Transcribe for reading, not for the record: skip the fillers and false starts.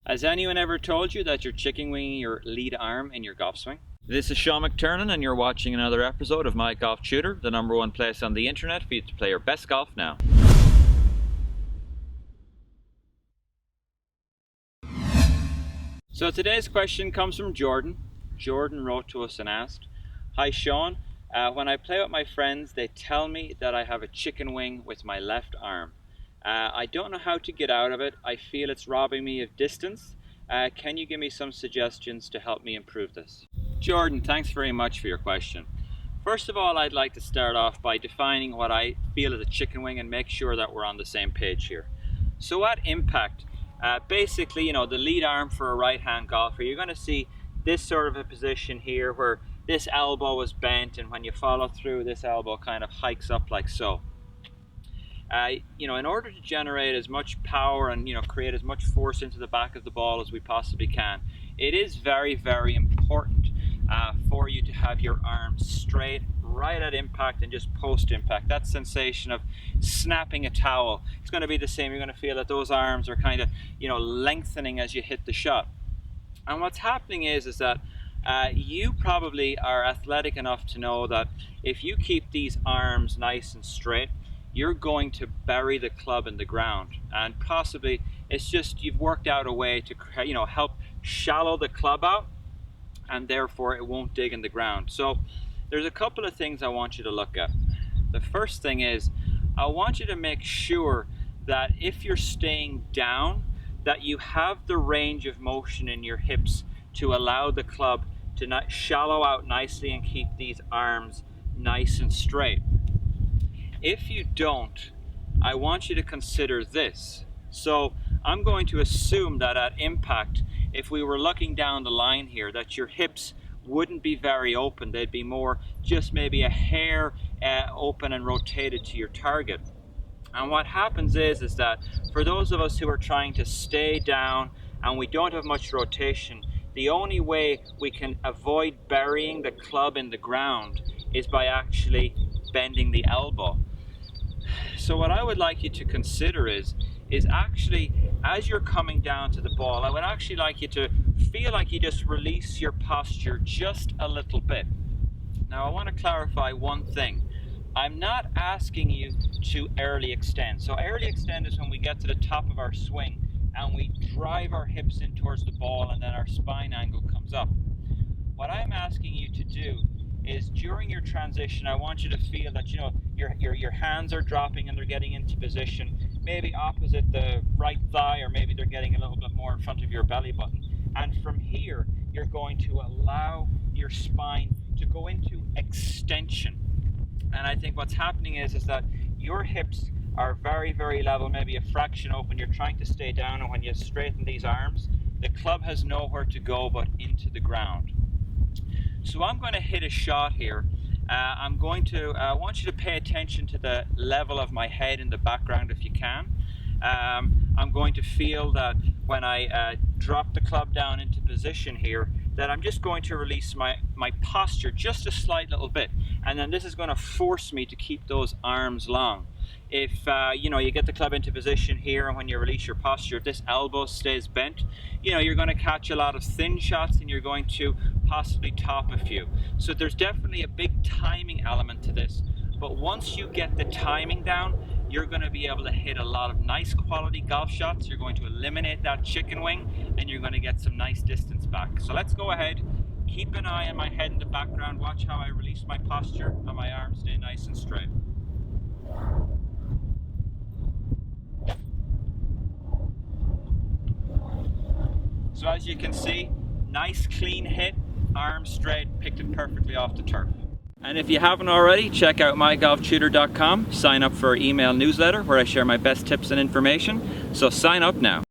Has anyone ever told you that you're chicken winging your lead arm in your golf swing? This is Sean McTurnan and you're watching another episode of My Golf Tutor, the #1 place on the internet for you to play your best golf now. So today's question comes from Jordan. Jordan wrote to us and asked, "Hi Sean, when I play with my friends they tell me that I have a chicken wing with my left arm. I don't know how to get out of it. I feel it's robbing me of distance. Can you give me some suggestions to help me improve this?" Jordan, thanks very much for your question. First of all, I'd like to start off by defining what I feel is a chicken wing and make sure that we're on the same page here. So at impact, basically, the lead arm for a right-hand golfer, you're going to see this sort of a position here where this elbow is bent, and when you follow through, this elbow kind of hikes up like so. In order to generate as much power and create as much force into the back of the ball as we possibly can, it is very, very important for you to have your arms straight right at impact and just post impact. That sensation of snapping a towel, it's going to be the same. You're going to feel that those arms are kind of lengthening as you hit the shot. And what's happening is that you probably are athletic enough to know that if you keep these arms nice and straight, you're going to bury the club in the ground, and possibly it's just you've worked out a way to help shallow the club out, and therefore it won't dig in the ground. So there's a couple of things I want you to look at. The first thing is I want you to make sure that if you're staying down, that you have the range of motion in your hips to allow the club to not shallow out nicely and keep these arms nice and straight. If you don't, I want you to consider this. So I'm going to assume that at impact, if we were looking down the line here, that your hips wouldn't be very open. They'd be more just maybe a hair open and rotated to your target. And what happens is that for those of us who are trying to stay down and we don't have much rotation, the only way we can avoid burying the club in the ground is by actually bending the elbow. So what I would like you to consider is actually, as you're coming down to the ball, I would actually like you to feel like you just release your posture just a little bit. Now I want to clarify one thing. I'm not asking you to early extend. So early extend is when we get to the top of our swing and we drive our hips in towards the ball and then our spine angle comes up. What I'm asking you to do is during your transition, I want you to feel that your hands are dropping and they're getting into position, maybe opposite the right thigh, or maybe they're getting a little bit more in front of your belly button. And from here, you're going to allow your spine to go into extension. And I think what's happening is that your hips are very, very level, maybe a fraction open. You're trying to stay down, and when you straighten these arms, the club has nowhere to go but into the ground. So I'm going to hit a shot here. I want you to pay attention to the level of my head in the background if you can. I'm going to feel that when I drop the club down into position here, that I'm just going to release my posture just a slight little bit. And then this is going to force me to keep those arms long. If you get the club into position here, and when you release your posture, if this elbow stays bent, you're going to catch a lot of thin shots and you're going to possibly top a few. So there's definitely a big timing element to this. But once you get the timing down, you're going to be able to hit a lot of nice quality golf shots. You're going to eliminate that chicken wing and you're going to get some nice distance back. So let's go ahead. Keep an eye on my head in the background. Watch how I release my posture and my arms stay nice and straight. So as you can see, nice clean hit, arms straight, picked it perfectly off the turf. And if you haven't already, check out MyGolfTutor.com, sign up for our email newsletter where I share my best tips and information. So sign up now.